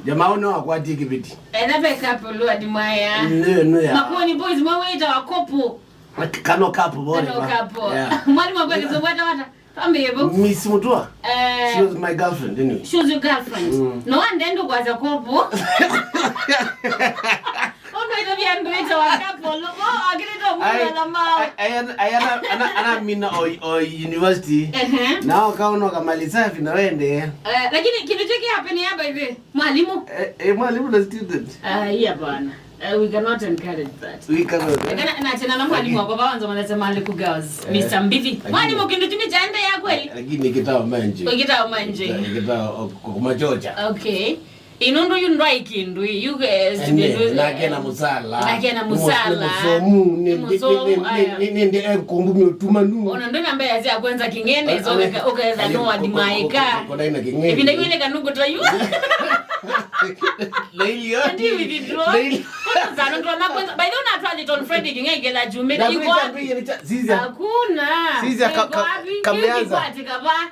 Jamaa ono akwati Iveti. Na peka polo adimaya. No ya. Makoni boys mwaita wakopo. Kano kapo bora. Kano kapo. Mwalimu wabaki zobata wata. Miss Mutua. She was my girlfriend, anyway. She was your girlfriend. No one then to was a couple. I mean, or university. Now, Kauno Kamaliza in the end. Like you take happen here by the Malimu. Malimu, the student. Yeah, Ban. We cannot encourage that. We cannot. Mr. Mbivi. Mwalimu kindutumia janda ya kweli. Lakini kitao manje. Kitao manje. Kitao kumachocha. Okay. Inondo yundrai kindu you guys nakena musala. Nakena musala. Nende kumbu mutuma nu. Ona ndo namba yazi akwenza kingene zo okeza no adimaika. Ibinda yule kanugo trayu. Leilio. Ndi withdraw. Zano ndo nakwenza by the way na twali ton Friday kingegela jumeda iko. Ziza. Hakuna. Ziza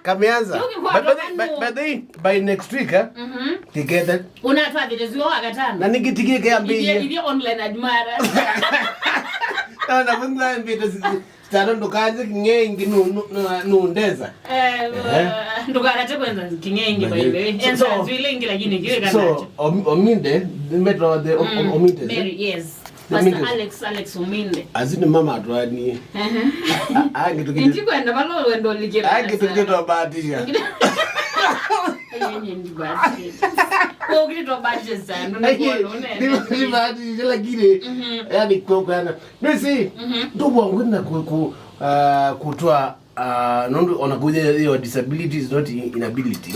kameanza. By next week together. Unatwa vile wakatana. Na nikitikike ambiye. Ile online admire. Na munda mbito staro ndokaje kingengi nundeza. Ndokarate kwenza kingengi by the way. Enza zile ingi lakini kiwe kana. So ominde metro the ominde. Mary yes. Pastor Alex Ominde. Azini mama atwani. Ngituki. Ndikwenda balolo wendo likira. Ngituki batisha. Ndi basi. Ko ngito batisha sana ndikuona une. Ndi batisha lakini yani kokana. Basi ndugu wangu na kutoa nondo onakuja your disability is not inability.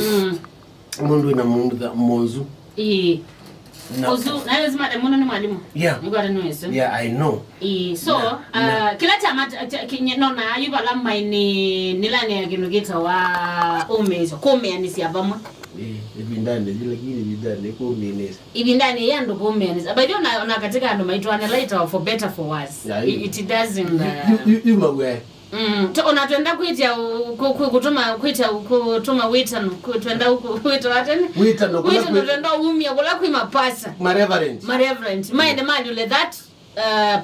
Mundu ina monzu. Ozu na lazima demono ni mwalimu. Yeah. Ngwara nwese. Yeah, I know. So kila chama nona yubala maini nilani ya kinugita wa umezo komeni siavamwe. Ibindane lakini ibindane komeni. Ibindane yando komeni. Abadio na katika ndo maitwa later for better for worse. It doesn't you magwe. Unatenda kuita kutuma witano twenda huko kuita watani witano twenda umia kula kuimapasa my reverend mind that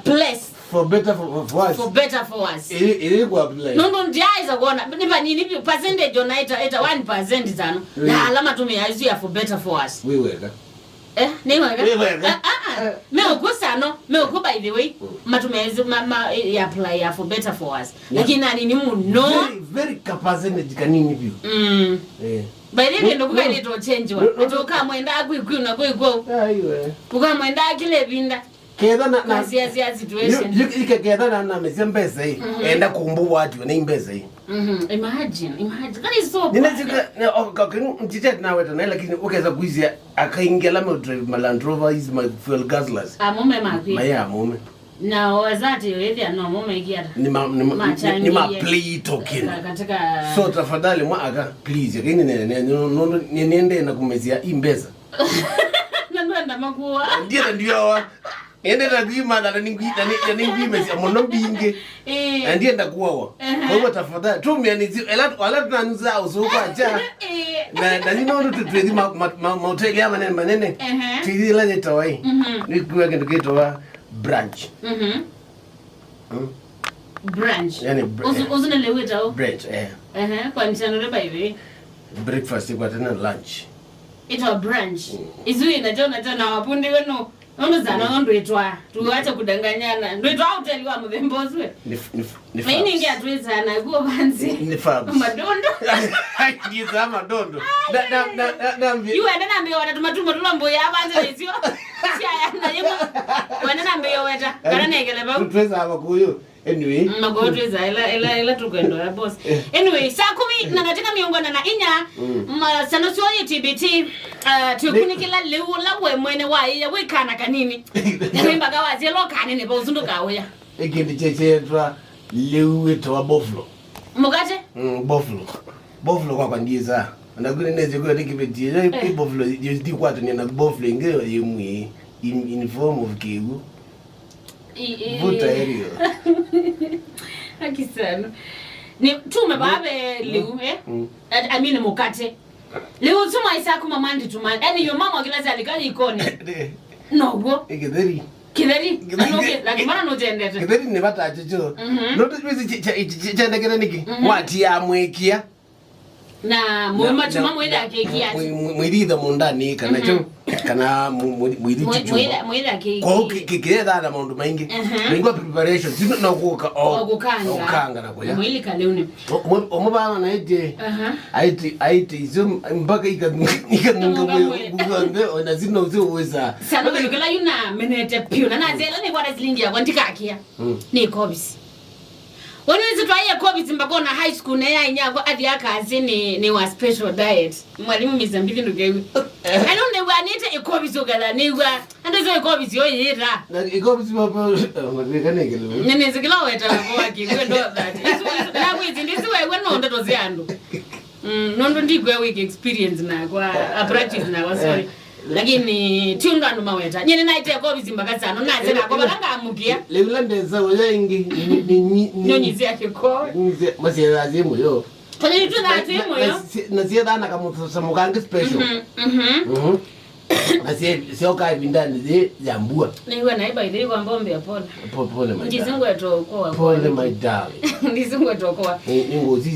place for better for us ili kwa place no ndiaiza kuona nipa nini percentage onaita 1% zano na alama tumeazia for better for us wiweka niweka Meuko by the way matumezi apply for better for us lakini nani ni muno very capacity kanini view by the way ndo kweli to change wa toka mwenda akwiku na kwiko aiwe kuka mwenda kile binda keda na zia situation yike keda na mesembeza hii enda kumbu watu na imbeza hii imagine that is so ninachika mtite na wetu na lakini ukaweza kuizia akaingia la drive Land Rover is my fuel gasless mume makwi maya mume na wazati wewe no mume ikiata ni ma play token katika so tafadhali mwaka please lakini niende na kumezia imbeza nanda makuwa ndio ende na bima na ningimezi amono binge ndiye ndakuwa kwa hiyo tafadhali tumia nizi wala tunanuza usuko acha na nino tutwezi mahoteli ama manene tizi la jetawai ni kuweka ndikitoa branch branch yani uzunele witao branch kwa nitano by the breakfast kwa tena lunch ito branch izui na jona wapundi weno Ono zana ndo etwa tuacha kudanganyana ndo etwa hotel wa mvembozwe ni mimi ingia tuiza na go banzi ni fab madondo giza madondo na you enda na mbio watu matumbo tulombo ya banzi lesio sia na yemo wana na mbio weta kana negele ba tuiza abakuyo anyway mago tuiza ila tukendo ya boss anyway saa 10 na katika miongona na inya sana sio TBT tukunikila leo la we mwene wa ya we kana kanini nimba kawaje lo kanini ba uzunduka uya ekindi chechedra leo to buffalo mugate buffalo kwa ndiza ndagune neze kwa tikibeti ya buffalo yidi kwatu ni na buffalo ngeo yemwe in form of kigu vuta area akisano ni tume babe leo I mean mukate Leo tuma isa kuma mandi tumandi. Yaani yo mama kila saa alikali ikone. No go. Ikidheri. Kidheri. Anoke lakini mana no jendete. Kidheri ne bata chicho. No tuwezi chenda kile niki. Wati ya mwekia. Na mwema chuma mweda akekia. Mwidha mundani kana cho. Kana mwidhi chicho. Mweda akekia. Kwa kikile dada maundu maingi. Mwingwa preparation. Sino na kuoka. Okanga na kuya. Mwili kaleuni. Omubana na eje. Aiti izo mpaka ikanunga ona zino uweza. Sana kala yuna menete piu na nazela ni kwa zilingi ya kwandika akia. Ni kobisi. When we try a COVID mbako na high school na ya inyako adi akazi ni wa special diet. Mwalimu mizambili ndugewi. I don't know why nita e COVID ogala ni wa ando zo e COVID yo yira. Na e COVID baba ngane gelo. Nene zikila weta kwa kiwe ndo that. Na kwizi ndisi wewe nondo to ziando. Nondo ndigwe week experience na kwa practice na wa sorry. Lakini tiunda ndo maweta. Nyene naite ya COVID mbaka sana naze na kwa balanga amukia. Legulandeza wengi Nyonyizi yake kwa. Masira zimu yo. Kwa nini tunazimu yo? Na ziada na kama samukange special. Sio kai vindani zi jambua. Niwe naiba ile kwa mbombe ya pole. Pole my darling. Ndizingwe to kwa. Pole my darling. Ndizingwe to kwa. Ngozi